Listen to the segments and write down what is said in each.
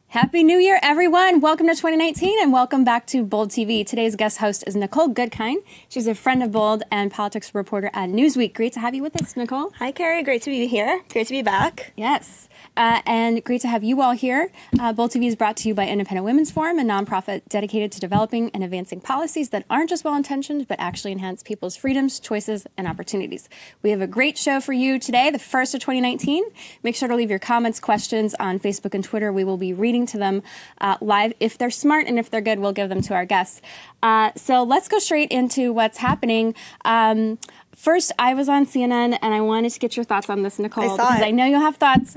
Happy New Year, everyone. Welcome to 2019 and welcome back to Bold TV. Today's guest host is Nicole Goodkind. She's a friend of Bold and politics reporter at Newsweek. Great to have you with us, Nicole. Hi, Carrie. Great to be here. Great to be back. Yes. And great to have you all here. Bold TV is brought to you by Independent Women's Forum, a nonprofit dedicated to developing and advancing policies that aren't just well-intentioned, but actually enhance people's freedoms, choices, and opportunities. We have a great show for you today, the first of 2019. Make sure to leave your comments, questions on Facebook and Twitter. We will be reading to them live. If they're smart and if they're good, we'll give them to our guests. So let's go straight into what's happening. First, I was on CNN, and I wanted to get your thoughts on this, Nicole, because I know you'll have thoughts.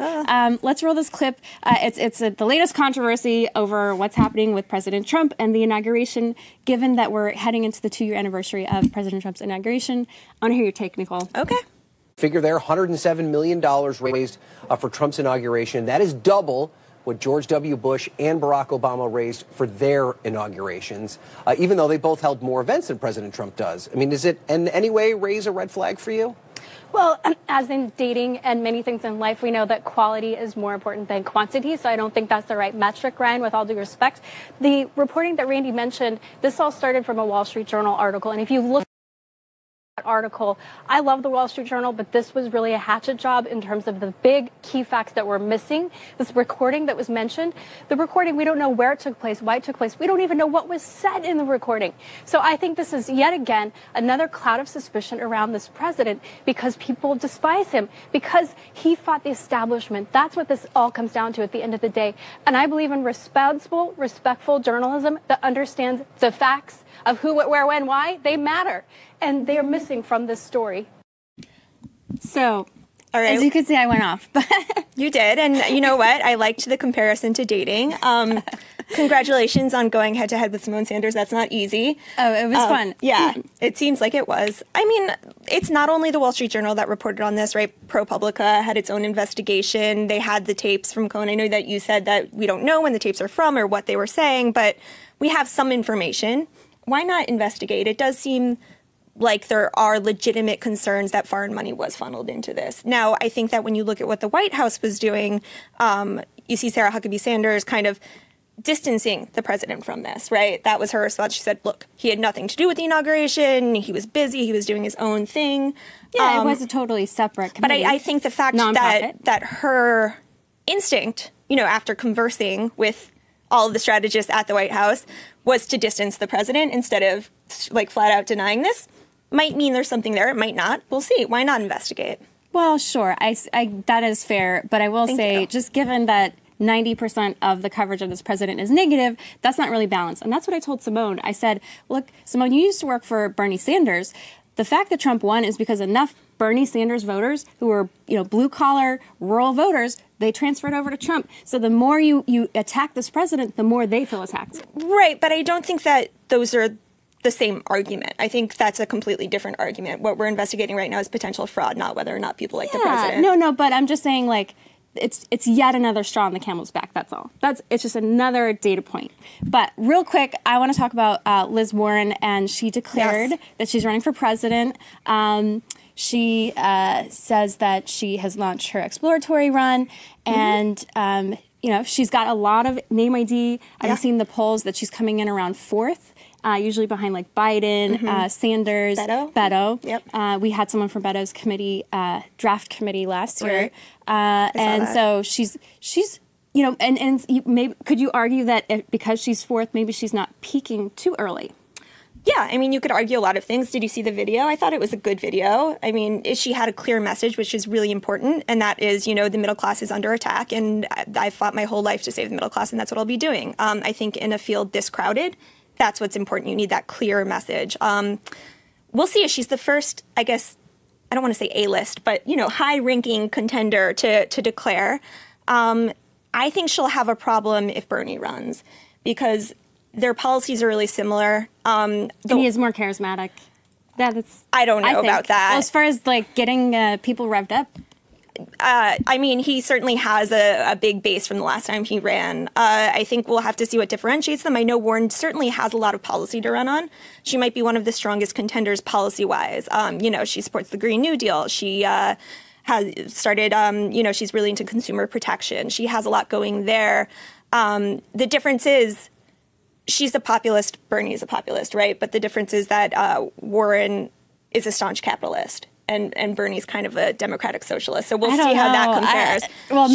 Let's roll this clip. It's the latest controversy over what's happening with President Trump and the inauguration, given that we're heading into the 2-year anniversary of President Trump's inauguration. I want to hear your take, Nicole. Okay. Figure there, $107 million raised for Trump's inauguration. That is double what George W. Bush and Barack Obama raised for their inaugurations, even though they both held more events than President Trump does. I mean, does it in any way raise a red flag for you? Well, as in dating and many things in life, we know that quality is more important than quantity, so I don't think that's the right metric, Ryan, with all due respect. The reporting that Randy mentioned, this all started from a Wall Street Journal article, and if you look article. I love the Wall Street Journal, but this was really a hatchet job in terms of the big key facts that were missing. This recording that was mentioned, the recording, we don't know where it took place, why it took place. We don't even know what was said in the recording. So I think this is yet again another cloud of suspicion around this president because people despise him, because he fought the establishment. That's what this all comes down to at the end of the day. And I believe in responsible, respectful journalism that understands the facts of who, what, where, when, why. They matter. And they are missing from this story. So, all right. As you can see, I went off. You did. And you know what? I liked the comparison to dating. Congratulations on going head-to-head with Simone Sanders. That's not easy. Oh, it was fun. Yeah, it seems like it was. I mean, it's not only the Wall Street Journal that reported on this, right? ProPublica had its own investigation. They had the tapes from Cohen. I know that you said that we don't know when the tapes are from or what they were saying, but we have some information. Why not investigate? It does seem like there are legitimate concerns that foreign money was funneled into this. Now, I think that when you look at what the White House was doing, you see Sarah Huckabee Sanders kind of distancing the president from this, right? That was her response. She said, look, he had nothing to do with the inauguration. He was busy. He was doing his own thing. Yeah, it was a totally separate committee. But I think the fact that her instinct, you know, after conversing with all of the strategists at the White House, was to distance the president instead of like flat out denying this, might mean there's something there. It might not. We'll see. Why not investigate? Well, sure. That is fair. But I will say, just given that 90% of the coverage of this president is negative, that's not really balanced. And that's what I told Simone. I said, look, Simone, you used to work for Bernie Sanders. The fact that Trump won is because enough Bernie Sanders voters who were, blue-collar, rural voters, they transferred over to Trump. So the more you attack this president, the more they feel attacked. Right. But I don't think that those are the same argument. I think that's a completely different argument. What we're investigating right now is potential fraud, not whether or not people like the president. No, but I'm just saying, like, it's yet another straw on the camel's back, that's all. It's just another data point. But real quick, I want to talk about Liz Warren, and she declared that she's running for president. She says that she has launched her exploratory run, and she's got a lot of name ID. I've seen the polls that she's coming in around 4th. Usually behind like Biden, Sanders, Beto. Yep. We had someone from Beto's committee, draft committee last year. And so she's maybe could you argue that because she's 4th, maybe she's not peaking too early? Yeah, I mean, you could argue a lot of things. Did you see the video? I thought it was a good video. I mean, she had a clear message, which is really important, and that is, the middle class is under attack, and I fought my whole life to save the middle class, and that's what I'll be doing. I think in a field this crowded, that's what's important. You need that clear message. We'll see if she's the first, I guess, I don't want to say A-list, but, high-ranking contender to declare. I think she'll have a problem if Bernie runs because their policies are really similar. And he is more charismatic. I don't know about that. Well, as far as, like, getting people revved up. I mean, he certainly has a big base from the last time he ran. I think we'll have to see what differentiates them. I know Warren certainly has a lot of policy to run on. She might be one of the strongest contenders policy-wise. You know, she supports the Green New Deal. She has started, you know, she's really into consumer protection. She has a lot going there. The difference is she's a populist, Bernie's a populist, right? But the difference is that Warren is a staunch capitalist. And Bernie's kind of a democratic socialist. So we'll see how that compares.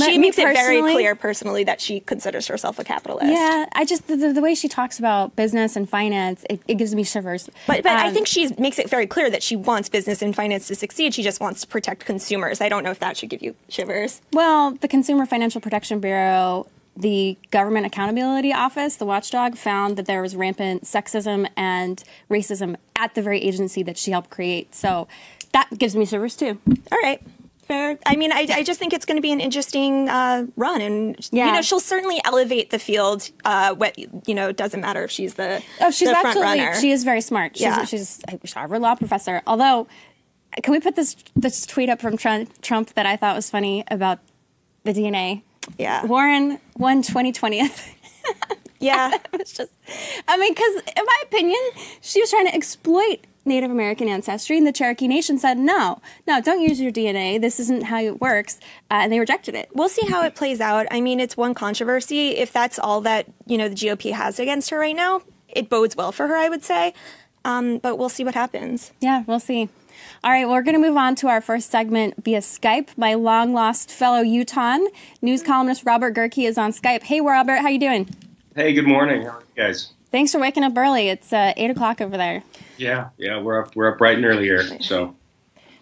She makes it very clear personally that she considers herself a capitalist. Yeah, I just, the way she talks about business and finance, it gives me shivers. But I think she makes it very clear that she wants business and finance to succeed. She just wants to protect consumers. I don't know if that should give you shivers. Well, the Consumer Financial Protection Bureau, the Government Accountability Office, the watchdog, found that there was rampant sexism and racism at the very agency that she helped create. So that gives me shivers too. All right. Fair. I mean, I just think it's going to be an interesting run. And, you know, she'll certainly elevate the field. You know, it doesn't matter if she's the front runner. She is very smart. She's a Harvard law professor. Although, can we put this tweet up from Trump that I thought was funny about the DNA? Yeah. Warren won 2020th. Yeah. It's just, I mean, because in my opinion, she was trying to exploit Native American ancestry, and the Cherokee Nation said, no, don't use your DNA. This isn't how it works. And they rejected it. We'll see how it plays out. I mean, it's one controversy. If that's all that, you know, the GOP has against her right now, it bodes well for her, I would say. But we'll see what happens. Yeah, we'll see. All right, well, we're going to move on to our first segment via Skype. My long-lost fellow Utahn news columnist Robert Gehrke is on Skype. Hey, Robert, how you doing? Hey, good morning. How are you guys? Thanks for waking up early. It's 8 o'clock over there. Yeah, we're up bright and early here. So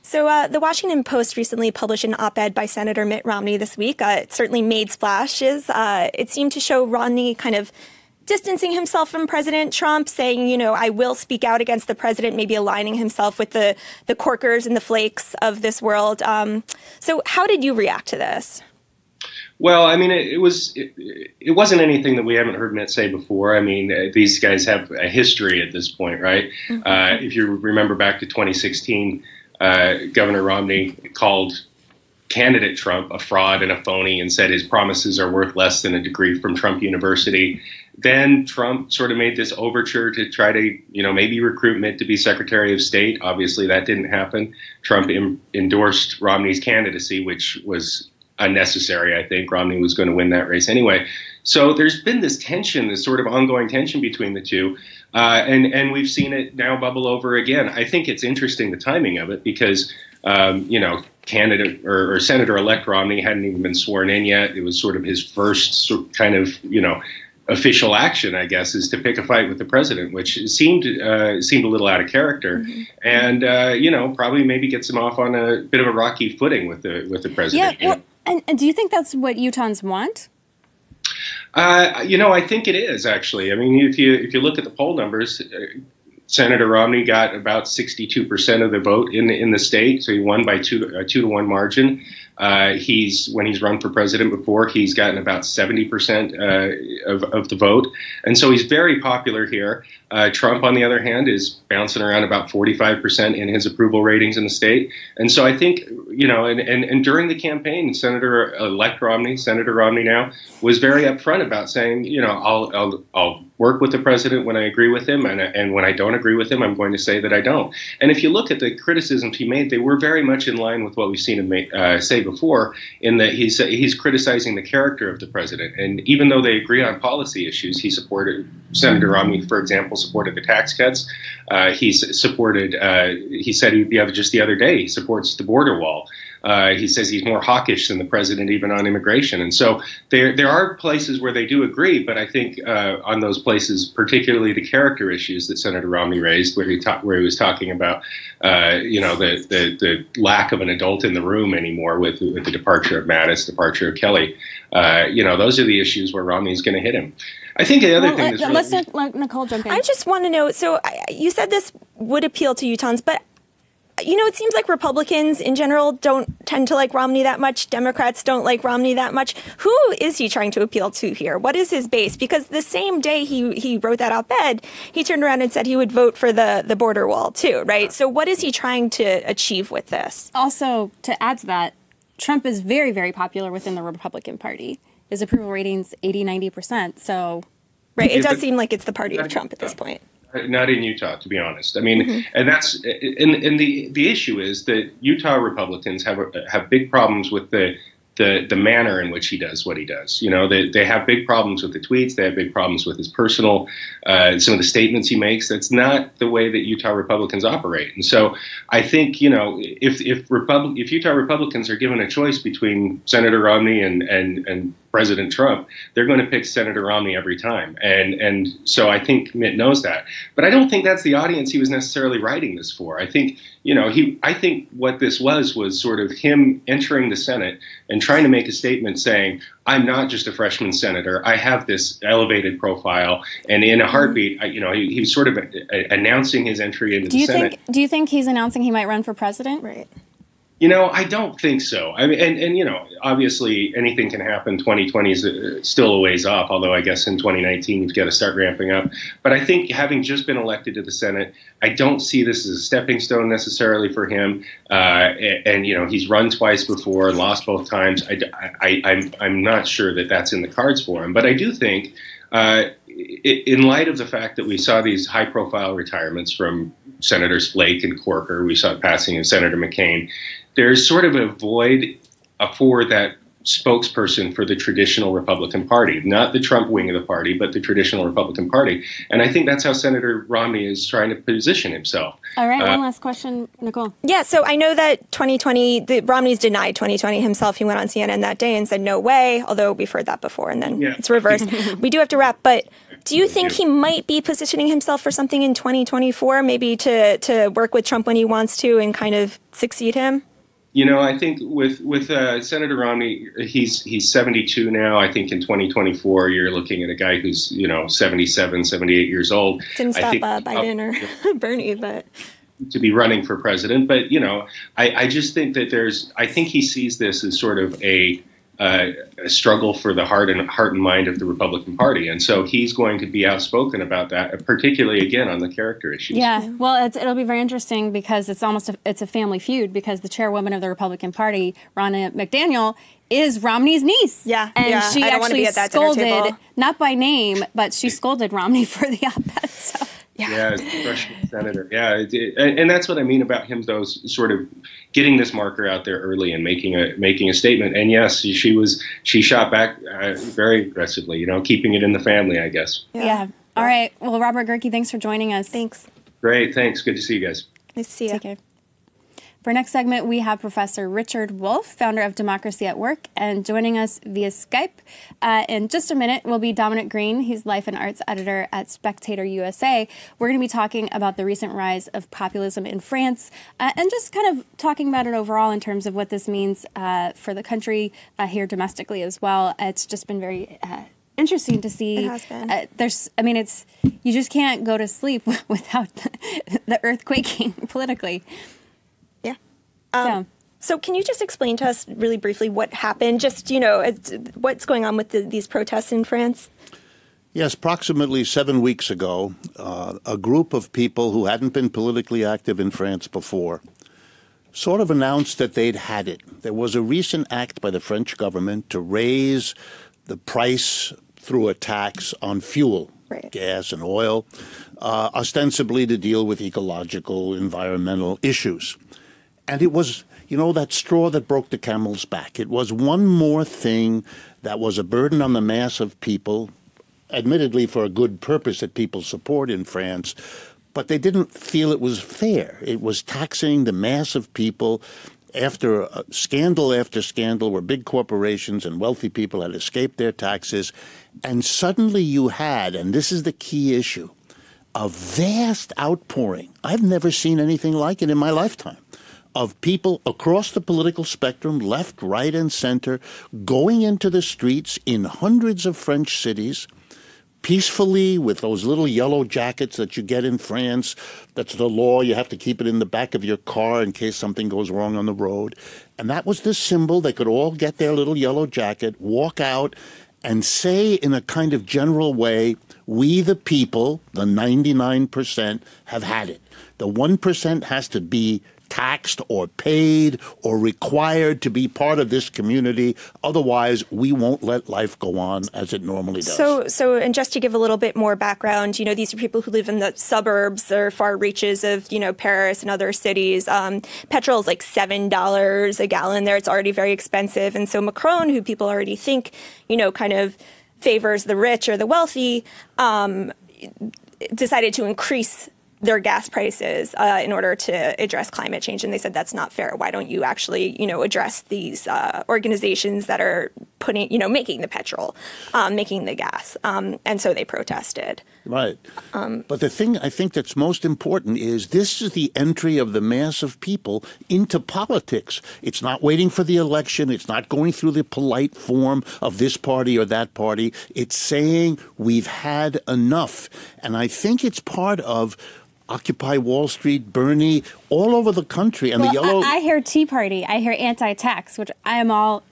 the Washington Post recently published an op-ed by Senator Mitt Romney this week. It certainly made splashes. It seemed to show Romney kind of distancing himself from President Trump, saying, you know, I will speak out against the president, maybe aligning himself with the Corkers and the Flakes of this world. So how did you react to this? Well, I mean, it wasn't anything that we haven't heard Mitt say before. I mean, these guys have a history at this point, right? Mm-hmm. If you remember back to 2016, Governor Romney called candidate Trump a fraud and a phony and said his promises are worth less than a degree from Trump University. Then Trump sort of made this overture to try to, you know, maybe recruit Mitt to be Secretary of State. Obviously, that didn't happen. Trump endorsed Romney's candidacy, which was unnecessary. I think Romney was going to win that race anyway. So there's been this tension, this sort of ongoing tension between the two. And we've seen it now bubble over again. I think it's interesting, the timing of it, because, you know, candidate or Senator-elect Romney hadn't even been sworn in yet. It was sort of his first kind of, you know, official action, I guess, is to pick a fight with the president, which seemed a little out of character, mm-hmm. and you know, probably maybe gets him off on a bit of a rocky footing with the president. Yeah, well, and do you think that's what Utahns want? You know, I think it is, actually. I mean, if you look at the poll numbers, Senator Romney got about 62% of the vote in the state, so he won by a 2-to-1 margin. When he's run for president before, he's gotten about 70% of the vote, and so he's very popular here. Trump, on the other hand, is bouncing around about 45% in his approval ratings in the state, and so I think, you know, and during the campaign, Senator-elect Romney, Senator Romney now, was very upfront about saying, you know, I'll work with the president when I agree with him, and when I don't agree with him, I'm going to say that I don't. And if you look at the criticisms he made, they were very much in line with what we've seen him say before, in that he's criticizing the character of the president. And even though they agree on policy issues, Senator Romney, for example, supported the tax cuts. He said just the other day, he supports the border wall. He says he's more hawkish than the president, even on immigration. And so there are places where they do agree, but I think on those places, particularly the character issues that Senator Romney raised, where he was talking about, you know, the lack of an adult in the room anymore with the departure of Mattis, departure of Kelly. You know, those are the issues where Romney's going to hit him. I think the other thing is let's let Nicole jump in. I just want to know. So you said this would appeal to Utahns, but you know, it seems like Republicans in general don't tend to like Romney that much. Democrats don't like Romney that much. Who is he trying to appeal to here? What is his base? Because the same day he wrote that op-ed, he turned around and said he would vote for the border wall too, right? So what is he trying to achieve with this? Also, to add to that, Trump is very, very popular within the Republican Party. His approval rating's 80-90%. So, right, it does seem like it's the party of Trump at this point. Not in Utah, to be honest. I mean, and that's and the issue is that Utah Republicans have big problems with the manner in which he does what he does. You know, they have big problems with the tweets. They have big problems with his personal, some of the statements he makes. That's not the way that Utah Republicans operate. And so I think, you know, if Utah Republicans are given a choice between Senator Romney and President Trump, they're going to pick Senator Romney every time. And so I think Mitt knows that. But I don't think that's the audience he was necessarily writing this for. I think, you know, I think what this was sort of him entering the Senate and trying to make a statement saying, I'm not just a freshman senator. I have this elevated profile. And in a heartbeat, you know, he's sort of announcing his entry into the Senate. Do you think he's announcing he might run for president? Right. You know, I don't think so. I mean, and you know, obviously anything can happen. 2020 is still a ways off, although I guess in 2019 you've got to start ramping up. But I think having just been elected to the Senate, I don't see this as a stepping stone necessarily for him. And you know, he's run twice before, lost both times. I'm not sure that that's in the cards for him. But I do think, in light of the fact that we saw these high-profile retirements from Senators Flake and Corker, we saw passing of Senator McCain, there's sort of a void for that spokesperson for the traditional Republican Party, not the Trump wing of the party, but the traditional Republican Party. And I think that's how Senator Romney is trying to position himself. All right, one last question, Nicole. Yeah, so I know that Romney's denied 2020 himself. He went on CNN that day and said, no way, although we've heard that before, and then it's reversed. We do have to wrap, but do you think he might be positioning himself for something in 2024, maybe to work with Trump when he wants to and kind of succeed him? You know, I think with Senator Romney, he's 72 now. I think in 2024, you're looking at a guy who's, you know, 77, 78 years old. Didn't stop Biden or Bernie, but to be running for president. But, you know, I just think that I think he sees this as sort of a struggle for the heart and mind of the Republican Party, and so he's going to be outspoken about that, particularly again on the character issues. Yeah, well, it'll be very interesting because it's a family feud because the chairwoman of the Republican Party, Ronna McDaniel, is Romney's niece. Yeah, and she I don't want to actually be at that dinner scolded, table. not by name, but she scolded Romney for the op-ed. So. Yeah, as a freshman senator. Yeah, and that's what I mean about him, though, sort of getting this marker out there early and making a statement. And yes, she shot back very aggressively, you know, keeping it in the family, I guess. Yeah. All right. Well, Robert Gehrke, thanks for joining us. Thanks. Great. Thanks. Good to see you guys. Nice to see you. Take care. For our next segment, we have Professor Richard Wolff, founder of Democracy at Work, and joining us via Skype in just a minute will be Dominic Green. He's life and arts editor at Spectator USA. We're going to be talking about the recent rise of populism in France and just kind of talking about it overall in terms of what this means for the country here domestically as well. It's just been very interesting to see. It has been. You just can't go to sleep without the earth quaking politically. So can you just explain to us really briefly what happened? Just, you know, what's going on with these protests in France? Yes, approximately 7 weeks ago, a group of people who hadn't been politically active in France before sort of announced that they'd had it. There was a recent act by the French government to raise the price through a tax on fuel, right, gas and oil, ostensibly to deal with ecological, environmental issues. And it was, you know, that straw that broke the camel's back. It was one more thing that was a burden on the mass of people, admittedly for a good purpose that people support in France, but they didn't feel it was fair. It was taxing the mass of people after scandal after scandal where big corporations and wealthy people had escaped their taxes. And suddenly you had, and this is the key issue, a vast outpouring. I've never seen anything like it in my lifetime, of people across the political spectrum, left, right, and center, going into the streets in hundreds of French cities, peacefully with those little yellow jackets that you get in France. That's the law. You have to keep it in the back of your car in case something goes wrong on the road. And that was the symbol. They could all get their little yellow jacket, walk out, and say in a kind of general way, we the people, the 99%, have had it. The 1% has to be taxed or paid or required to be part of this community. Otherwise, we won't let life go on as it normally does. So, and just to give a little bit more background, these are people who live in the suburbs or far reaches of, Paris and other cities. Petrol is like $7 a gallon there. It's already very expensive. And so Macron, who people already think, kind of favors the rich or the wealthy, decided to increase their gas prices in order to address climate change. And they said, that's not fair. Why don't you actually, address these organizations that are making the petrol, making the gas. And so they protested. Right. But the thing I think that's most important is this is the entry of the mass of people into politics. It's not waiting for the election. It's not going through the polite form of this party or that party. It's saying we've had enough. And I think it's part of Occupy Wall Street, Bernie, all over the country. And the yellow... I hear Tea Party. I hear anti-tax, which I am all...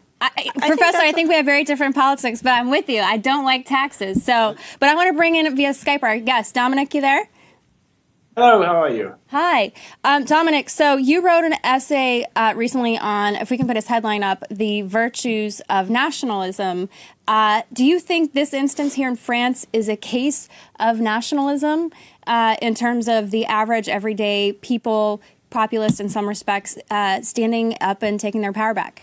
Professor, I think we have very different politics, but I'm with you. I don't like taxes. But I want to bring in via Skype our guest. Dominic, you there? Hello, how are you? Hi. Dominic, so you wrote an essay recently on, if we can put his headline up, the virtues of nationalism. Do you think this instance here in France is a case of nationalism in terms of the average everyday people, populist in some respects, standing up and taking their power back?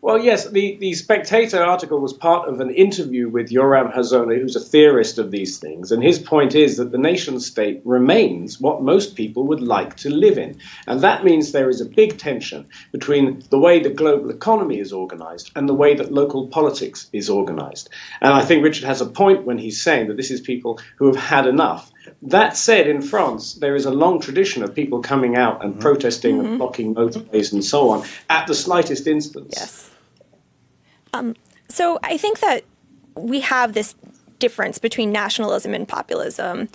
Well, yes, the Spectator article was part of an interview with Yoram Hazony, who's a theorist of these things. And his point is that the nation state remains what most people would like to live in. And that means there is a big tension between the way the global economy is organized and the way that local politics is organized. And I think Richard has a point when he's saying that this is people who have had enough. That said, in France, there is a long tradition of people coming out and protesting and blocking motorways and so on at the slightest instance. Yes. So I think that we have this difference between nationalism and populism.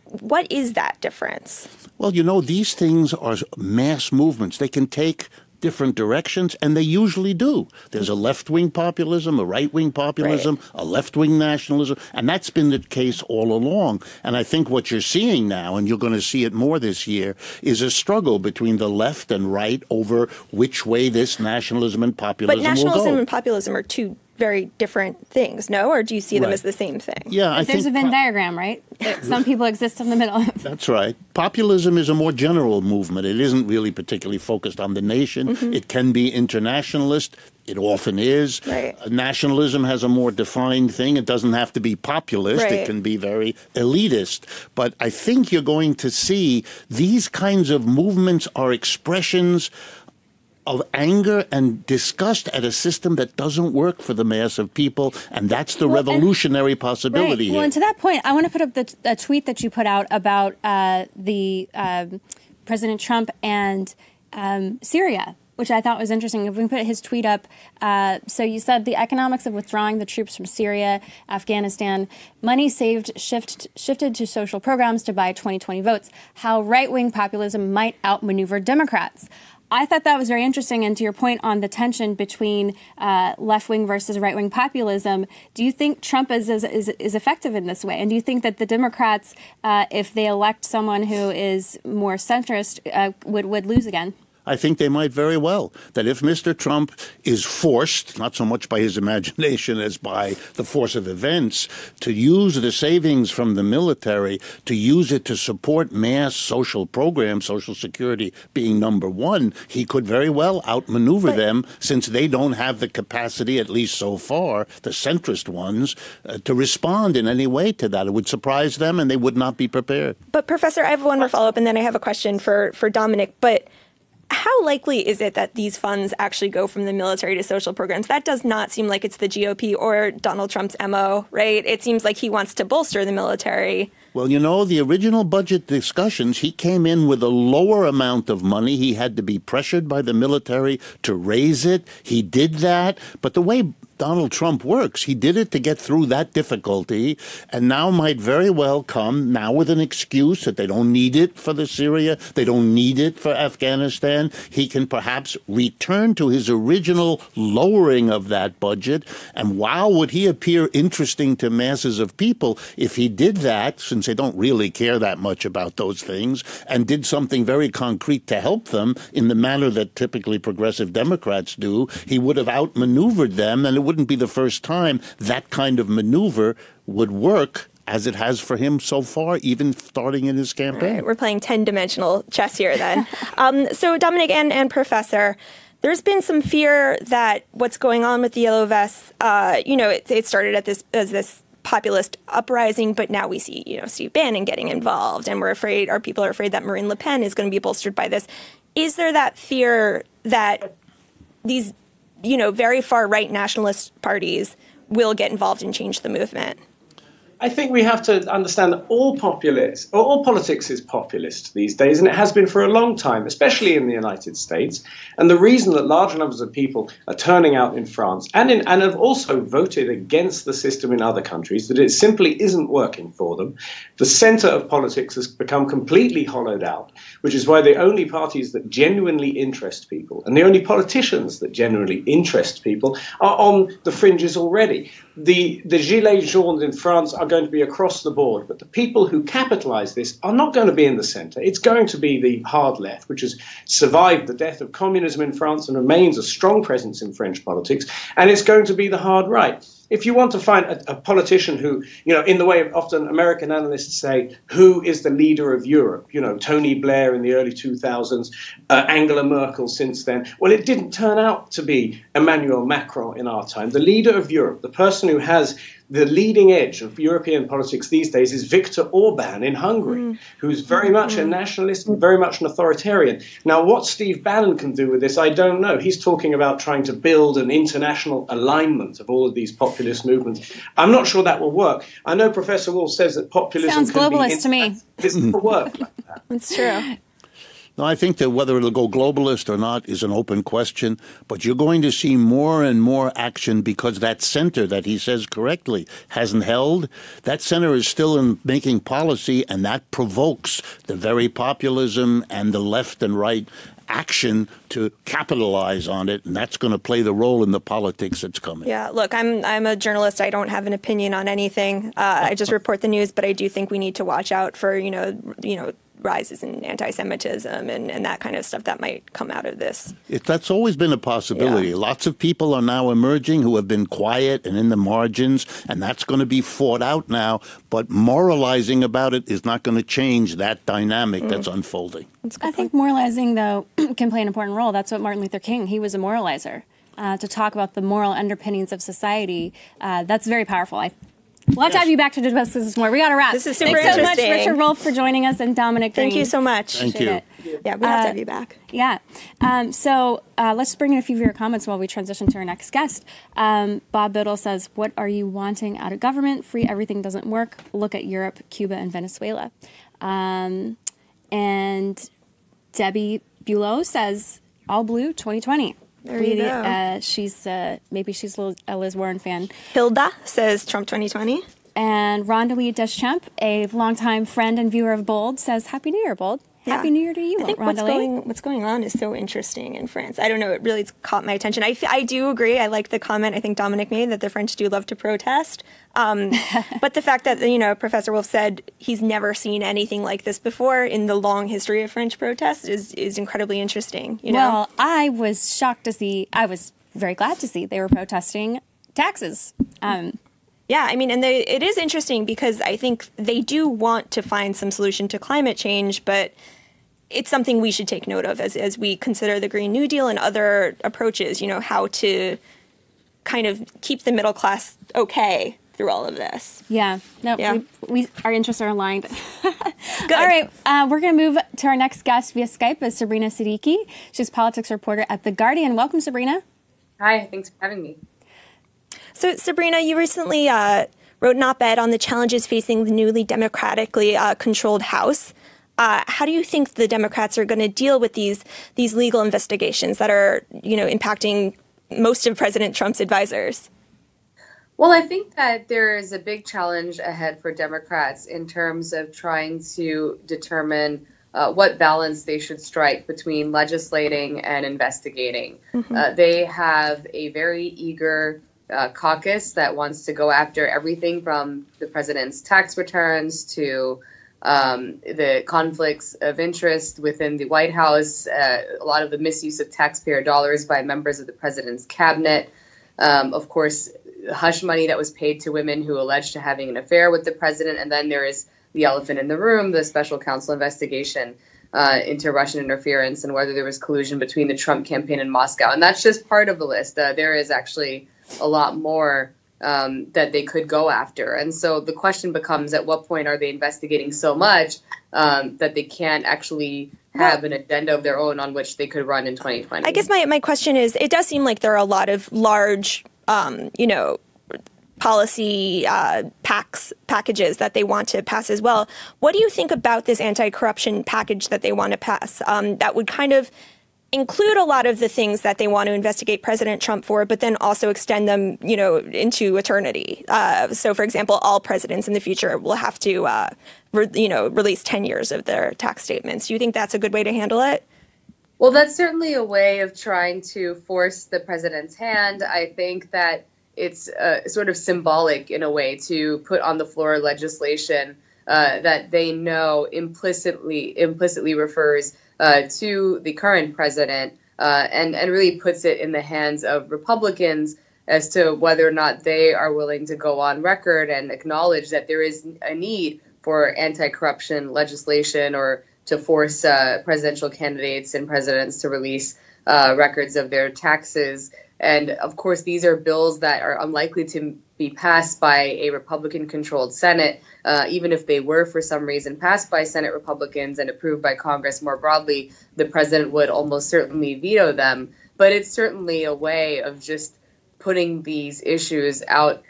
What is that difference? Well, these things are mass movements. They can take different directions, and they usually do. There's a left-wing populism, a right-wing populism, a left-wing nationalism, and that's been the case all along. And I think what you're seeing now, and you're going to see it more this year, is a struggle between the left and right over which way this nationalism and populism will go. But nationalism and populism are two very different things, no? Or do you see them as the same thing? Yeah, I think there's a Venn diagram, right? Some people exist in the middle. That's right. Populism is a more general movement. It isn't really particularly focused on the nation. It can be internationalist. It often is. Right. Nationalism has a more defined thing. It doesn't have to be populist. Right. It can be very elitist. But I think you're going to see these kinds of movements are expressions of anger and disgust at a system that doesn't work for the mass of people, and that's the revolutionary possibility here. Well, and to that point, I want to put up the tweet that you put out about President Trump and Syria, which I thought was interesting. If we can put his tweet up. So you said the economics of withdrawing the troops from Syria, Afghanistan, money saved shifted to social programs to buy 2020 votes, how right-wing populism might outmaneuver Democrats. I thought that was very interesting. And to your point on the tension between left-wing versus right-wing populism, do you think Trump is effective in this way? And do you think that the Democrats, if they elect someone who is more centrist, would lose again? I think they might very well. That if Mr. Trump is forced, not so much by his imagination as by the force of events, to use the savings from the military, to use it to support mass social programs, Social Security being number one, he could very well outmaneuver them, since they don't have the capacity, at least so far, the centrist ones, to respond in any way to that. It would surprise them, and they would not be prepared. But, Professor, I have one more follow-up, and then I have a question for Dominic. But how likely is it that these funds actually go from the military to social programs? That does not seem like it's the GOP or Donald Trump's MO, right? It seems like he wants to bolster the military. Well, the original budget discussions, he came in with a lower amount of money. He had to be pressured by the military to raise it. He did that. But the way Donald Trump works. He did it to get through that difficulty, and now might very well come now with an excuse that they don't need it for the Syria, they don't need it for Afghanistan. He can perhaps return to his original lowering of that budget, and wow, would he appear interesting to masses of people if he did that, since they don't really care that much about those things, and did something very concrete to help them in the manner that typically progressive Democrats do. He would have outmaneuvered them, and it wouldn't be the first time that kind of maneuver would work as it has for him so far, even starting in his campaign. Right, we're playing 10-dimensional chess here then. So Dominic and Professor, there's been some fear that what's going on with the yellow vests, it started as this populist uprising, but now we see, Steve Bannon getting involved, and our people are afraid that Marine Le Pen is going to be bolstered by this. Is there that fear that these very far-right nationalist parties will get involved and change the movement? I think we have to understand that all politics is populist these days, and it has been for a long time, especially in the United States. And the reason that large numbers of people are turning out in France and have also voted against the system in other countries, that it simply isn't working for them. The center of politics has become completely hollowed out, which is why the only parties that genuinely interest people and the only politicians that genuinely interest people are on the fringes already. The Gilets jaunes in France are going to be across the board, but the people who capitalize this are not going to be in the center. It's going to be the hard left, which has survived the death of communism in France and remains a strong presence in French politics, and it's going to be the hard right. If you want to find a politician who, in the way of often American analysts say, who is the leader of Europe? Tony Blair in the early 2000s, Angela Merkel since then. Well, it didn't turn out to be Emmanuel Macron in our time. The leader of Europe, the person who has the leading edge of European politics these days is Viktor Orban in Hungary, who's very much a nationalist and very much an authoritarian. Now, what Steve Bannon can do with this, I don't know. He's talking about trying to build an international alignment of all of these populist movements. I'm not sure that will work. I know Professor Wolff says that populism sounds globalist to me. This will work like that. It's true. No, I think that whether it'll go globalist or not is an open question, but you're going to see more and more action because that center that he says correctly hasn't held. That center is still in making policy, and that provokes the very populism and the left and right action to capitalize on it, and that's going to play the role in the politics that's coming. Yeah, look, I'm a journalist. I don't have an opinion on anything. I just report the news, but I do think we need to watch out for, rises in anti-Semitism and that kind of stuff that might come out of this. That's always been a possibility. Yeah. Lots of people are now emerging who have been quiet and in the margins, and that's going to be fought out now. But moralizing about it is not going to change that dynamic that's unfolding. I think moralizing, though, can play an important role. That's what Martin Luther King, he was a moralizer. To talk about the moral underpinnings of society, that's very powerful. We'll have to have you back to discuss this more. We got to wrap. This is super interesting. Thanks so much, Richard Wolff, for joining us, and Dominic Green. Thank you so much. Thank you. Yeah, we have to have you back. Yeah. So let's bring in a few of your comments while we transition to our next guest. Bob Biddle says, what are you wanting out of government? Free everything doesn't work. Look at Europe, Cuba, and Venezuela. And Debbie Bulow says, all blue 2020. There you go. Maybe she's a Liz Warren fan. Hilda says Trump 2020. And Rondalie Deschamps, a longtime friend and viewer of Bold, says Happy New Year, Bold. Yeah. Happy New Year to you, I think Rondalie. what's going on is so interesting in France. I don't know. It really caught my attention. I do agree. I like the comment I think Dominic made that the French do love to protest. But the fact that, Professor Wolff said he's never seen anything like this before in the long history of French protests is incredibly interesting. Well, I was shocked to see, I was very glad to see they were protesting taxes. Yeah, I mean, and it is interesting because I think they do want to find some solution to climate change, but it's something we should take note of as we consider the Green New Deal and other approaches, how to kind of keep the middle class okay through all of this. Yeah. No, yeah. Our interests are aligned. Good. All right. We're going to move to our next guest via Skype is Sabrina Siddiqui. She's politics reporter at The Guardian. Welcome, Sabrina. Hi. Thanks for having me. So, Sabrina, you recently wrote an op-ed on the challenges facing the newly democratically controlled House. How do you think the Democrats are going to deal with these legal investigations that are, impacting most of President Trump's advisors? Well, I think that there is a big challenge ahead for Democrats in terms of trying to determine what balance they should strike between legislating and investigating. They have a very eager caucus that wants to go after everything from the president's tax returns to the conflicts of interest within the White House, a lot of the misuse of taxpayer dollars by members of the president's cabinet. Of course, hush money that was paid to women who alleged to having an affair with the president. And then there is the elephant in the room, the special counsel investigation into Russian interference and whether there was collusion between the Trump campaign and Moscow. And that's just part of the list. There is actually a lot more that they could go after. And so the question becomes, at what point are they investigating so much that they can't actually have an agenda of their own on which they could run in 2020? I guess my question is, it does seem like there are a lot of large, policy packages that they want to pass as well. What do you think about this anti-corruption package that they want to pass that would kind of include a lot of the things that they want to investigate President Trump for, but then also extend them, into eternity? So, for example, all presidents in the future will have to, release 10 years of their tax statements. Do you think that's a good way to handle it? Well, that's certainly a way of trying to force the president's hand. I think that it's sort of symbolic in a way to put on the floor legislation that they know implicitly refers to the current president and really puts it in the hands of Republicans as to whether or not they are willing to go on record and acknowledge that there is a need for anti-corruption legislation or to force presidential candidates and presidents to release records of their taxes. And of course, these are bills that are unlikely to be passed by a Republican-controlled Senate. Even if they were, for some reason, passed by Senate Republicans and approved by Congress more broadly, the president would almost certainly veto them. But it's certainly a way of just putting these issues out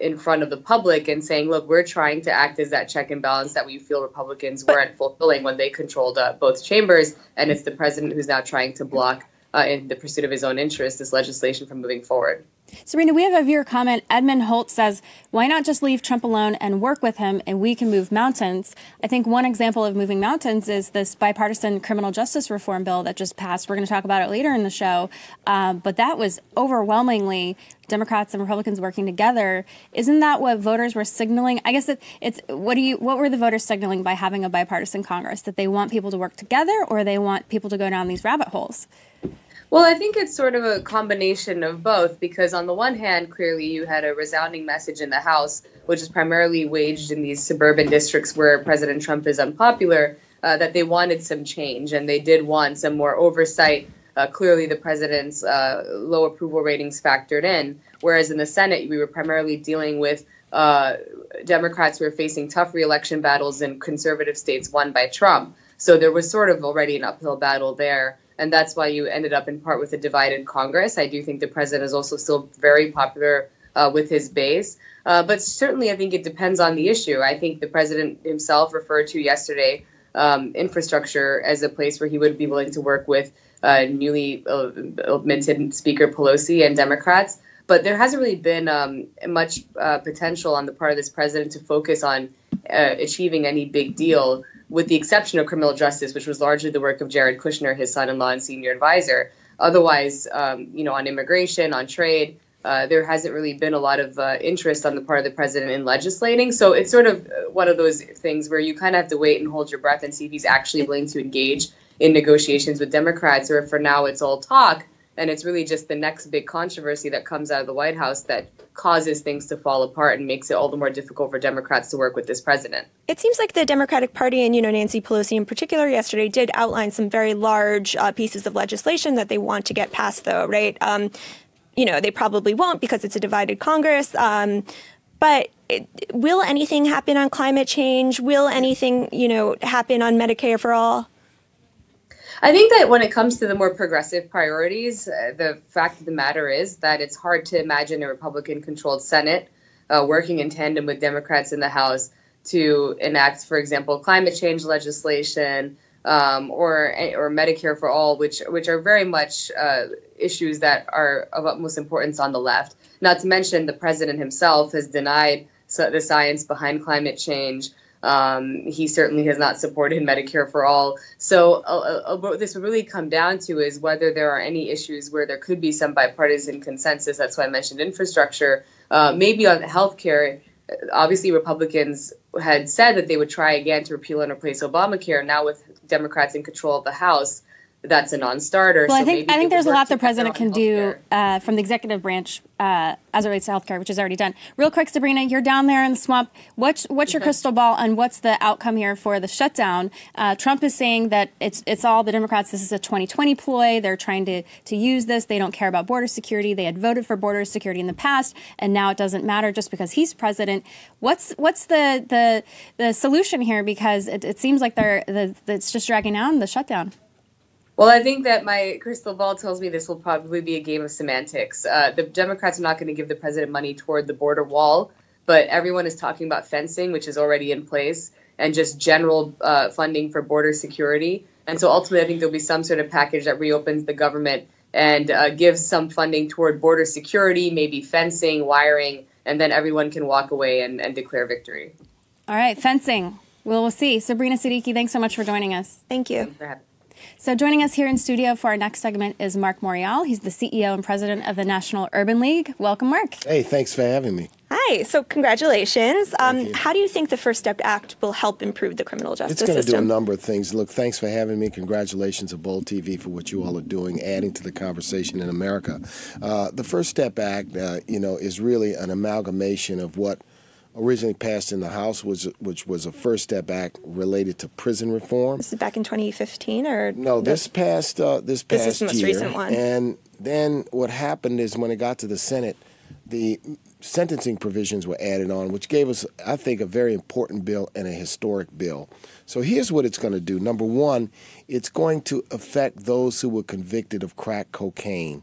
in front of the public and saying, look, we're trying to act as that check and balance that we feel Republicans weren't fulfilling when they controlled both chambers. And it's the president who's now trying to block in the pursuit of his own interests, this legislation from moving forward. Sabrina, we have a viewer comment. Edmund Holt says, why not just leave Trump alone and work with him and we can move mountains? I think one example of moving mountains is this bipartisan criminal justice reform bill that just passed. We're going to talk about it later in the show. But that was overwhelmingly Democrats and Republicans working together. Isn't that what voters were signaling? I guess what were the voters signaling by having a bipartisan Congress? That they want people to work together or they want people to go down these rabbit holes? Well, I think it's sort of a combination of both, because on the one hand, clearly you had a resounding message in the House, which is primarily waged in these suburban districts where President Trump is unpopular, that they wanted some change and they did want some more oversight. Clearly, the president's low approval ratings factored in, whereas in the Senate, we were primarily dealing with Democrats who were facing tough reelection battles in conservative states won by Trump. So there was sort of already an uphill battle there. And that's why you ended up in part with a divided Congress. I do think the president is also still very popular with his base. But certainly, I think it depends on the issue. I think the president himself referred to yesterday infrastructure as a place where he would be willing to work with newly minted Speaker Pelosi and Democrats. But there hasn't really been much potential on the part of this president to focus on achieving any big deal, with the exception of criminal justice, which was largely the work of Jared Kushner, his son-in-law and senior advisor. Otherwise, on immigration, on trade, there hasn't really been a lot of interest on the part of the president in legislating. So it's sort of one of those things where you kind of have to wait and hold your breath and see if he's actually willing to engage in negotiations with Democrats, or if for now it's all talk. And it's really just the next big controversy that comes out of the White House that causes things to fall apart and makes it all the more difficult for Democrats to work with this president. It seems like the Democratic Party and, Nancy Pelosi in particular yesterday did outline some very large pieces of legislation that they want to get passed, though, right? They probably won't because it's a divided Congress. But will anything happen on climate change? Will anything, happen on Medicare for all? I think that when it comes to the more progressive priorities, the fact of the matter is that it's hard to imagine a Republican-controlled Senate working in tandem with Democrats in the House to enact, for example, climate change legislation or Medicare for all, which are very much issues that are of utmost importance on the left. Not to mention the president himself has denied the science behind climate change. He certainly has not supported Medicare for all. So what this would really come down to is whether there are any issues where there could be some bipartisan consensus. That's why I mentioned infrastructure. Maybe on healthcare, obviously Republicans had said that they would try again to repeal and replace Obamacare. Now with Democrats in control of the House, that's a non-starter. Well, so I think there's a lot the president can do healthcare. from the executive branch as it relates to healthcare, which is already done. Real quick, Sabrina, you're down there in the swamp. What's your crystal ball on what's the outcome here for the shutdown? Trump is saying that it's all the Democrats. This is a 2020 ploy. They're trying to use this. They don't care about border security. They had voted for border security in the past, and now it doesn't matter just because he's president. What's the solution here? Because it seems like it's just dragging down the shutdown. Well, I think that my crystal ball tells me this will probably be a game of semantics. The Democrats are not going to give the president money toward the border wall, but everyone is talking about fencing, which is already in place, and just general funding for border security. And so ultimately, I think there'll be some sort of package that reopens the government and gives some funding toward border security, maybe fencing, wiring, and then everyone can walk away and declare victory. All right, fencing. We'll see. Sabrina Siddiqui, thanks so much for joining us. Thank you. Thanks for having me. So joining us here in studio for our next segment is Marc Morial. He's the CEO and president of the National Urban League. Welcome, Marc. Hey, thanks for having me. Hi. So congratulations. How do you think the First Step Act will help improve the criminal justice system? It's going to do a number of things. Look, thanks for having me. Congratulations to Bold TV for what you all are doing, adding to the conversation in America. The First Step Act, is really an amalgamation of what originally passed in the House, which was a First Step Act related to prison reform. This is back in 2015, or no? This past this is the most year, recent one. And then what happened is when it got to the Senate, the sentencing provisions were added on, which gave us, I think, a very important bill and a historic bill. So here's what it's going to do. Number one, it's going to affect those who were convicted of crack cocaine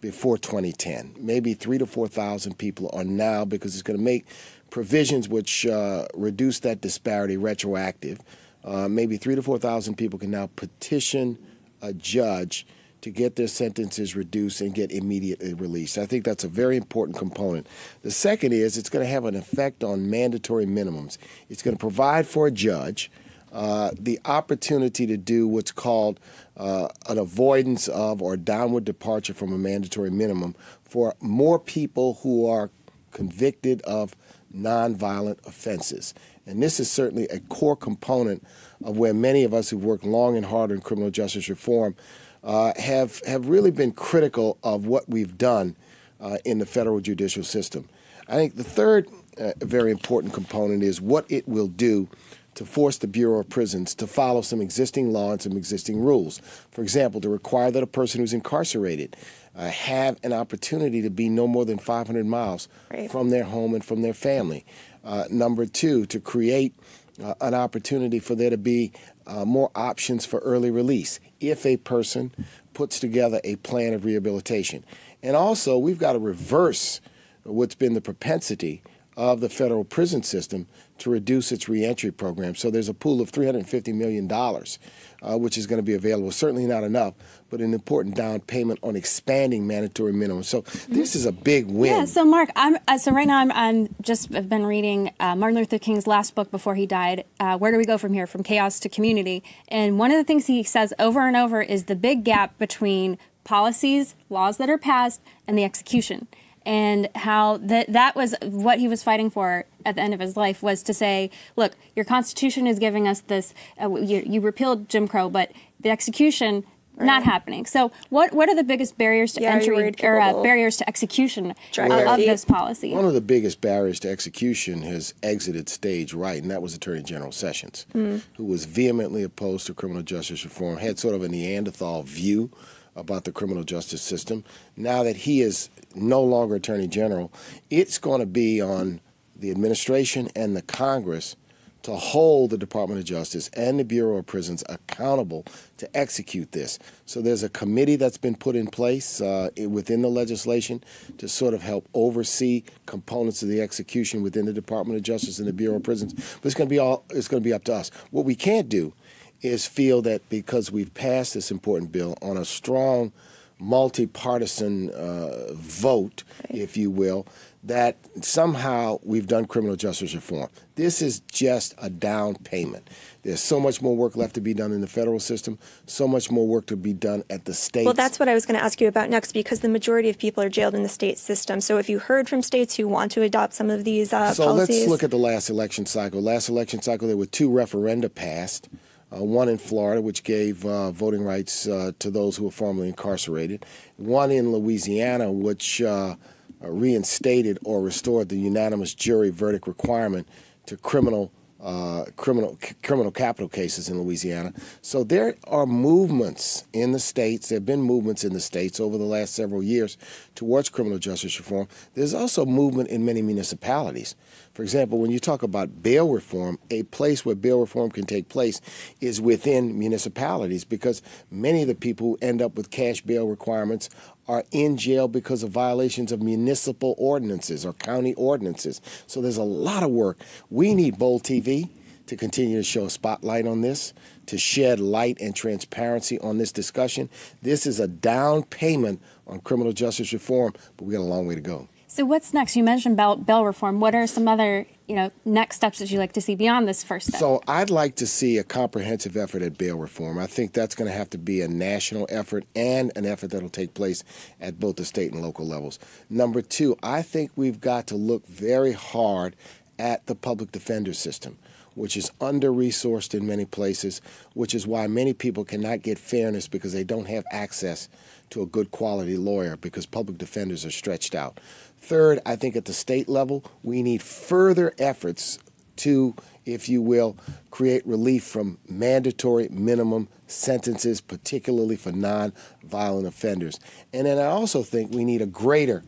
before 2010. Maybe 3,000 to 4,000 people are now, because it's going to make provisions which reduce that disparity retroactive. Maybe 3,000 to 4,000 people can now petition a judge to get their sentences reduced and get immediately released. I think that's a very important component. The second is it's going to have an effect on mandatory minimums. It's going to provide for a judge the opportunity to do what's called an avoidance of or downward departure from a mandatory minimum for more people who are convicted of nonviolent offenses. And this is certainly a core component of where many of us who've worked long and hard on criminal justice reform have really been critical of what we've done in the federal judicial system. I think the third very important component is what it will do to force the Bureau of Prisons to follow some existing law and some existing rules. For example, to require that a person who's incarcerated have an opportunity to be no more than 500 miles from their home and from their family. Number two, to create an opportunity for there to be more options for early release if a person puts together a plan of rehabilitation. And also, we've got to reverse what's been the propensity of the federal prison system to reduce its reentry program. So there's a pool of $350 million, which is going to be available. Certainly not enough, but an important down payment on expanding mandatory minimums. So this is a big win. Yeah. So Marc, so right now I've been reading Martin Luther King's last book before he died. Where do we go from here? From chaos to community. And one of the things he says over and over is the big gap between policies, laws that are passed, and the execution. And how that was what he was fighting for at the end of his life, was to say, look, your Constitution is giving us this, you repealed Jim Crow, but the execution, not happening. So what are the biggest barriers to entry or barriers to execution of this policy? One of the biggest barriers to execution has exited stage right, and that was Attorney General Sessions, who was vehemently opposed to criminal justice reform, had sort of a Neanderthal view about the criminal justice system. Now that he is no longer Attorney General, it's going to be on the administration and the Congress to hold the Department of Justice and the Bureau of Prisons accountable to execute this. So there's a committee that's been put in place within the legislation to sort of help oversee components of the execution within the Department of Justice and the Bureau of Prisons. But it's going to be up to us. What we can't do is feel that because we've passed this important bill on a strong multi-partisan vote, if you will, that somehow we've done criminal justice reform. This is just a down payment. There's so much more work left to be done in the federal system, so much more work to be done at the states. Well, that's what I was going to ask you about next, because the majority of people are jailed in the state system. So if you heard from states who want to adopt some of these policies. So let's look at the last election cycle. Last election cycle, there were 2 referenda passed. One in Florida, which gave voting rights to those who were formerly incarcerated. One in Louisiana, which reinstated or restored the unanimous jury verdict requirement to criminal capital cases in Louisiana. So there are movements in the states. There have been movements in the states over the last several years towards criminal justice reform. There's also movement in many municipalities. For example, when you talk about bail reform, a place where bail reform can take place is within municipalities, because many of the people who end up with cash bail requirements are in jail because of violations of municipal ordinances or county ordinances. So there's a lot of work. We need Bold TV to continue to show a spotlight on this, to shed light and transparency on this discussion. This is a down payment on criminal justice reform, but we got a long way to go. So what's next? You mentioned bail reform. What are some other, next steps that you'd like to see beyond this first step? So I'd like to see a comprehensive effort at bail reform. I think that's going to have to be a national effort and an effort that will take place at both the state and local levels. Number 2, I think we've got to look very hard at the public defender system, which is under-resourced in many places, which is why many people cannot get fairness because they don't have access to a good quality lawyer, because public defenders are stretched out. Third, I think at the state level, we need further efforts to, if you will, create relief from mandatory minimum sentences, particularly for non-violent offenders. And then I also think we need a greater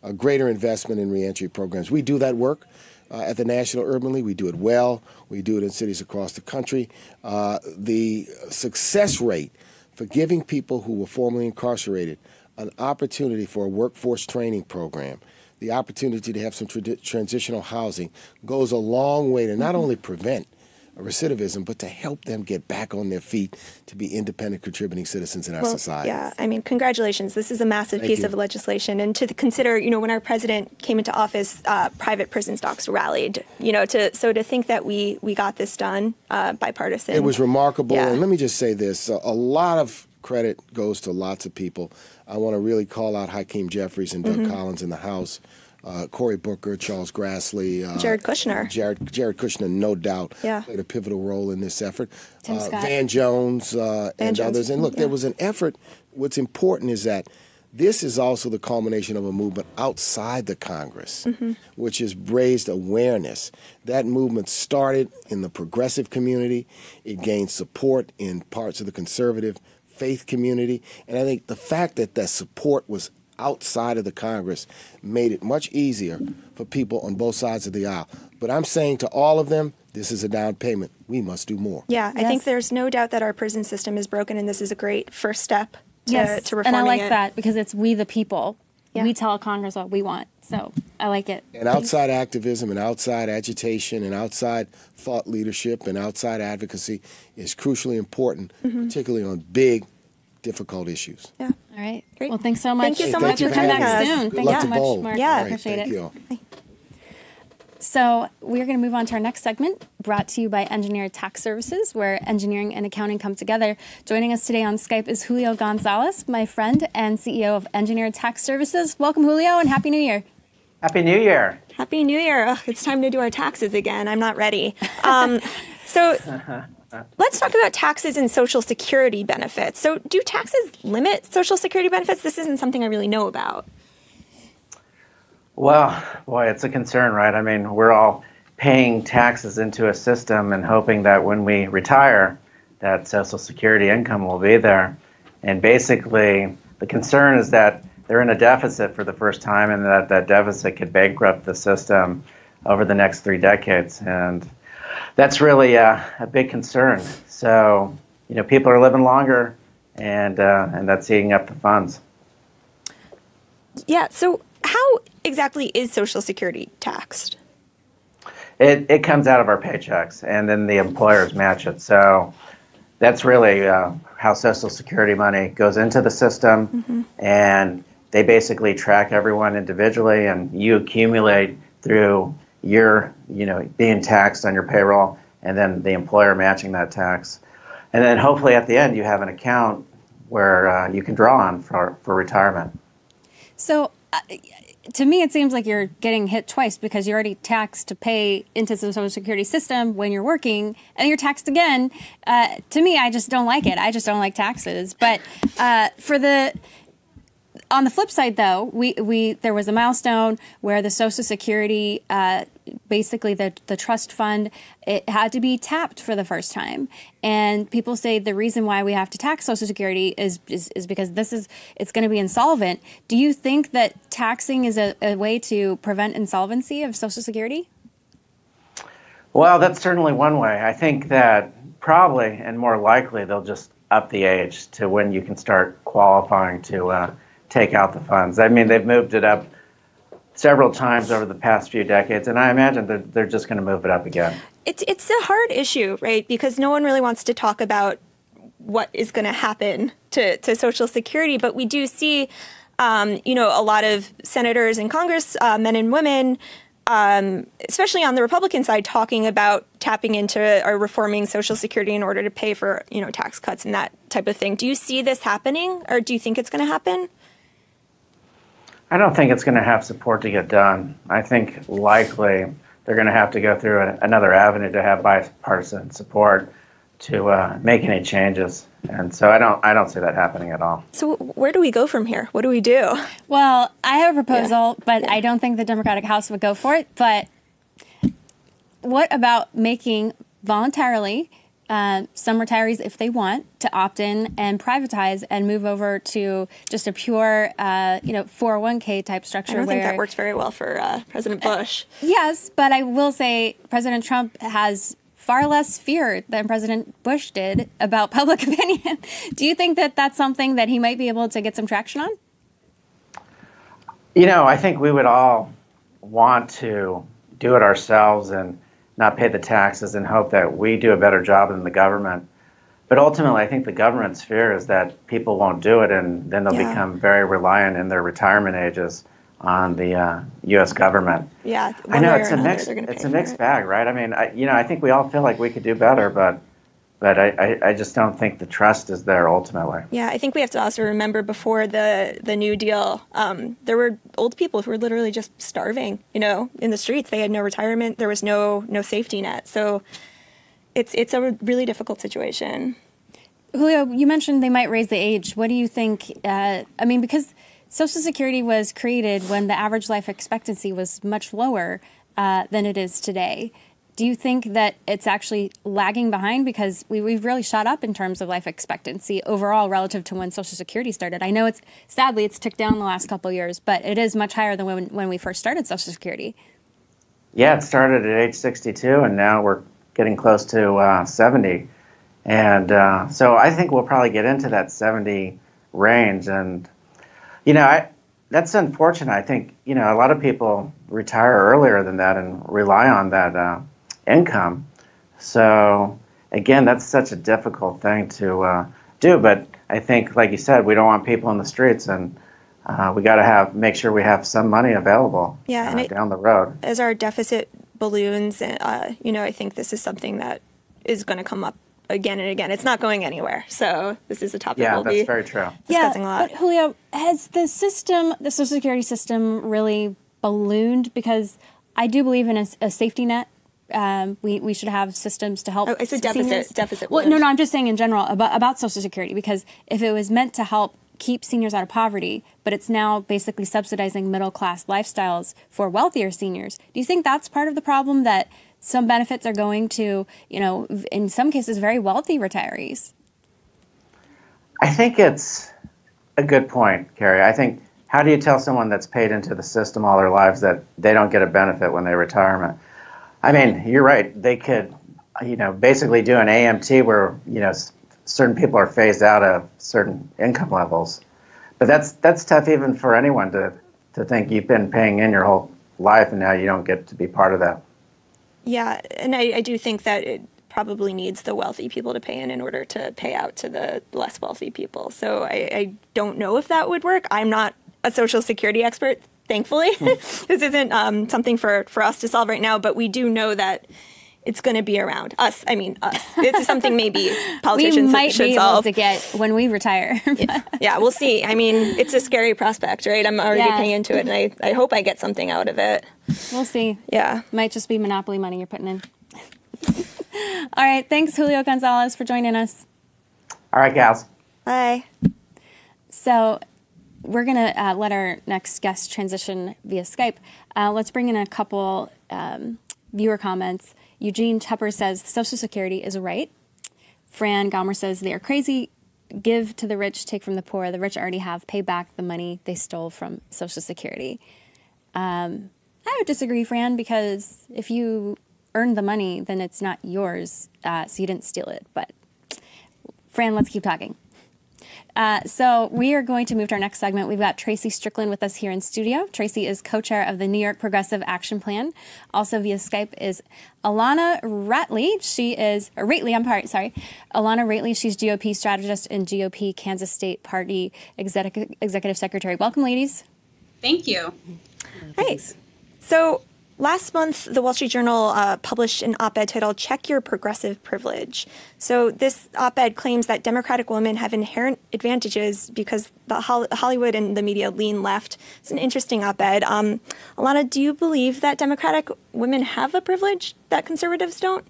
investment in reentry programs. We do that work at the National Urban League. We do it well. We do it in cities across the country. The success rate for giving people who were formerly incarcerated an opportunity for a workforce training program, the opportunity to have some transitional housing, goes a long way to not only prevent recidivism, but to help them get back on their feet to be independent, contributing citizens in our society. Yeah, I mean, congratulations. This is a massive piece of legislation. And to consider, when our president came into office, private prison stocks rallied, so to think that we got this done, bipartisan. It was remarkable. Yeah. And let me just say this, a lot of credit goes to lots of people. I want to really call out Hakeem Jeffries and Doug Collins in the House, Cory Booker, Charles Grassley, Jared Kushner. Jared Kushner, no doubt, played a pivotal role in this effort. Van Jones and others. And look, there was an effort. What's important is that this is also the culmination of a movement outside the Congress, which has raised awareness. That movement started in the progressive community. It gained support in parts of the conservative faith community. And I think the fact that that support was outside of the Congress made it much easier for people on both sides of the aisle. But I'm saying to all of them, this is a down payment. We must do more. Yeah, I think there's no doubt that our prison system is broken, and this is a great first step to reforming it. And I like that, because it's we the people. Yeah. We tell Congress what we want. So I like it. And outside activism and outside agitation and outside thought leadership and outside advocacy is crucially important, particularly on big, difficult issues. Yeah. All right. Great. Well, thanks so much. Thank you so much for coming having back us. soon. Good Thank luck you so to much, Bold. Marc. Yeah. Appreciate thank it. you. So we're going to move on to our next segment, brought to you by Engineer Tax Services, where engineering and accounting come together. Joining us today on Skype is Julio Gonzalez, my friend and CEO of Engineer Tax Services. Welcome, Julio, and Happy New Year. Happy New Year. Happy New Year. Ugh, it's time to do our taxes again. I'm not ready. So let's talk about taxes and Social Security benefits. So do taxes limit Social Security benefits? This isn't something I really know about. Well, boy, it's a concern, right? I mean, we're all paying taxes into a system and hoping that when we retire, that Social Security income will be there. And basically, the concern is that they're in a deficit for the first time, and that deficit could bankrupt the system over the next 3 decades. And that's really a big concern. So, people are living longer, and that's eating up the funds. Yeah, so how exactly is Social Security taxed? It comes out of our paychecks, and then the employers match it. So that's really how Social Security money goes into the system, and they basically track everyone individually, and you accumulate through your, being taxed on your payroll, and then the employer matching that tax. And then hopefully at the end you have an account where you can draw on for retirement. So to me, it seems like you're getting hit twice because you're already taxed to pay into the Social Security system when you're working, and you're taxed again. To me, I just don't like it. I just don't like taxes. But on the flip side, though, there was a milestone where the Social Security, basically the trust fund, it had to be tapped for the first time. And people say the reason why we have to tax Social Security is because it's going to be insolvent. Do you think that taxing is a way to prevent insolvency of Social Security? Well, that's certainly one way. I think that probably and more likely they'll just up the age to when you can start qualifying to take out the funds. I mean, they've moved it up several times over the past few decades, and I imagine that they're just going to move it up again. It's a hard issue, right? Because no one really wants to talk about what is going to happen to Social Security, but we do see, a lot of senators in Congress, men and women, especially on the Republican side, talking about tapping into or reforming Social Security in order to pay for, tax cuts and that type of thing. Do you see this happening, or do you think it's going to happen? I don't think it's going to have support to get done. I think likely they're going to have to go through another avenue to have bipartisan support to make any changes. And so I don't see that happening at all. So where do we go from here? What do we do? Well, I have a proposal, but I don't think the Democratic House would go for it. But what about making voluntarily some retirees, if they want, to opt in and privatize and move over to just a pure, 401k type structure? I don't think that worked very well for President Bush. Yes, but I will say President Trump has far less fear than President Bush did about public opinion. Do you think that that's something that he might be able to get some traction on? I think we would all want to do it ourselves and not pay the taxes and hope that we do a better job than the government. But ultimately, I think the government's fear is that people won't do it, and then they'll become very reliant in their retirement ages on the U.S. government. Yeah, I know it's a mixed bag, right? I mean, I think we all feel like we could do better, but I just don't think the trust is there ultimately. Yeah, I think we have to also remember before the New Deal, there were old people who were literally just starving, in the streets. They had no retirement. There was no safety net. So it's a really difficult situation. Julio, you mentioned they might raise the age. What do you think? Because Social Security was created when the average life expectancy was much lower than it is today. Do you think that it's actually lagging behind because we've really shot up in terms of life expectancy overall relative to when Social Security started? I know it's ticked down the last couple of years, but it is much higher than when we first started Social Security. Yeah, it started at age 62, and now we're getting close to 70. And so I think we'll probably get into that 70 range. And, that's unfortunate. I think, a lot of people retire earlier than that and rely on that income. So again, that's such a difficult thing to do. But I think, like you said, we don't want people in the streets, and we got to make sure we have some money available down the road. As our deficit balloons, I think this is something that is going to come up again and again. It's not going anywhere. So this is a topic we'll be very true. discussing a lot. But Julio, has the Social Security system really ballooned? Because I do believe in a safety net. We should have systems to help. Oh, it's a deficit. Well, no, I'm just saying in general about Social Security, because if it was meant to help keep seniors out of poverty, but it's now basically subsidizing middle-class lifestyles for wealthier seniors, do you think that's part of the problem, that some benefits are going to, in some cases, very wealthy retirees? I think it's a good point, Carrie. I think, how do you tell someone that's paid into the system all their lives that they don't get a benefit when they retire? I mean, you're right. They could, basically do an AMT where, certain people are phased out of certain income levels. But that's tough even for anyone to think you've been paying in your whole life and now you don't get to be part of that. Yeah, and I do think that probably needs the wealthy people to pay in order to pay out to the less wealthy people. So I don't know if that would work. I'm not a Social Security expert, thankfully. This isn't something for us to solve right now, but we do know that it's going to be around us. I mean, us. This is something maybe politicians we might should be solve. able to get when we retire. Yeah, we'll see. I mean, it's a scary prospect, right? I'm already paying into it, and I hope I get something out of it. We'll see. Yeah. Might just be monopoly money you're putting in. All right. Thanks, Julio Gonzalez, for joining us. All right, gals. Bye. So we're going to let our next guest transition via Skype. Let's bring in a couple viewer comments. Eugene Tupper says Social Security is right. Fran Gomer says they are crazy. Give to the rich, take from the poor. The rich already have. Pay back the money they stole from Social Security. I would disagree, Fran, because if you earned the money, then it's not yours, so you didn't steal it. But Fran, let's keep talking. So we are going to move to our next segment. We've got Traci Strickland with us here in studio. Traci is co-chair of the New York Progressive Action Plan. Also via Skype is Alana Roethle. Alana Roethle. She's GOP strategist and GOP Kansas State Party executive secretary. Welcome, ladies. Thank you. Hey. So last month, the Wall Street Journal published an op-ed titled "Check Your Progressive Privilege." So this op-ed claims that Democratic women have inherent advantages because the Hollywood and the media lean left. It's an interesting op-ed. Alana, do you believe that Democratic women have a privilege that conservatives don't?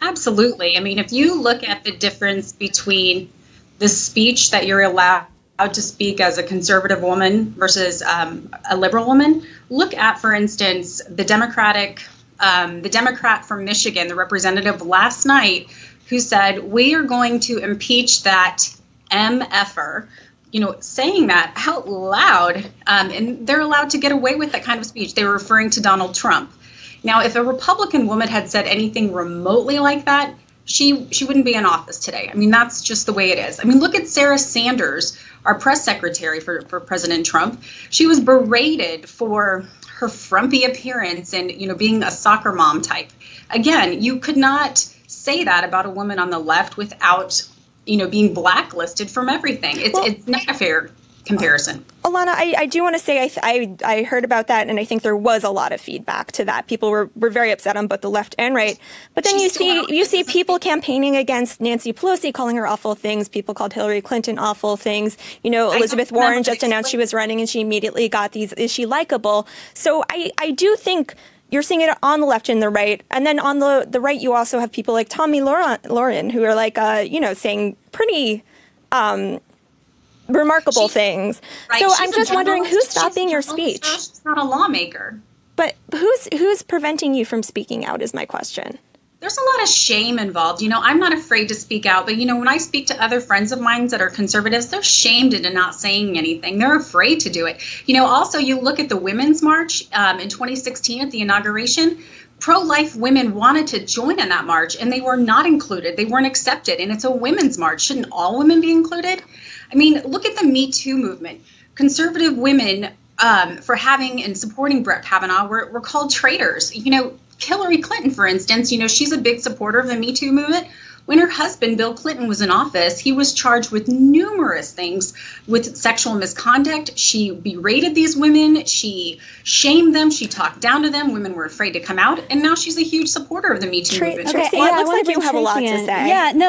Absolutely. I mean, if you look at the difference between the speech that you're allowed to speak as a conservative woman versus a liberal woman, look at, for instance, the Democrat from Michigan, the representative last night, who said, we are going to impeach that MFer, saying that out loud, and they're allowed to get away with that kind of speech. They were referring to Donald Trump. Now, if a Republican woman had said anything remotely like that, she wouldn't be in office today. I mean, that's just the way it is. I mean, look at Sarah Sanders, our press secretary for President Trump. She was berated for her frumpy appearance and, being a soccer mom type. Again, you could not say that about a woman on the left without, being blacklisted from everything. It's not a fair comparison. Alana, I do want to say I heard about that, and I think there was a lot of feedback to that. People were very upset on both the left and right. But then you see people campaigning against Nancy Pelosi, calling her awful things. People called Hillary Clinton awful things. Elizabeth Warren just announced she was running, and she immediately got these, is she likable? So I do think you're seeing it on the left and the right. And then on the right, you also have people like Tommy Lauren, who are like, saying pretty remarkable things. Right. So I'm just wondering, who's stopping your speech? She's not a lawmaker. But who's preventing you from speaking out is my question. There's a lot of shame involved. I'm not afraid to speak out. But, when I speak to other friends of mine that are conservatives, they're shamed into not saying anything. They're afraid to do it. Also, you look at the Women's March in 2016 at the inauguration. Pro-life women wanted to join in that march, and they were not included. They weren't accepted. And it's a women's march. Shouldn't all women be included? I mean, look at the Me Too movement. Conservative women for having and supporting Brett Kavanaugh were called traitors. Hillary Clinton, for instance, she's a big supporter of the Me Too movement. When her husband, Bill Clinton, was in office, he was charged with numerous things with sexual misconduct. She berated these women. She shamed them. She talked down to them. Women were afraid to come out. And now she's a huge supporter of the Me Too movement. Okay, it looks like you have a lot to say. Yeah, no.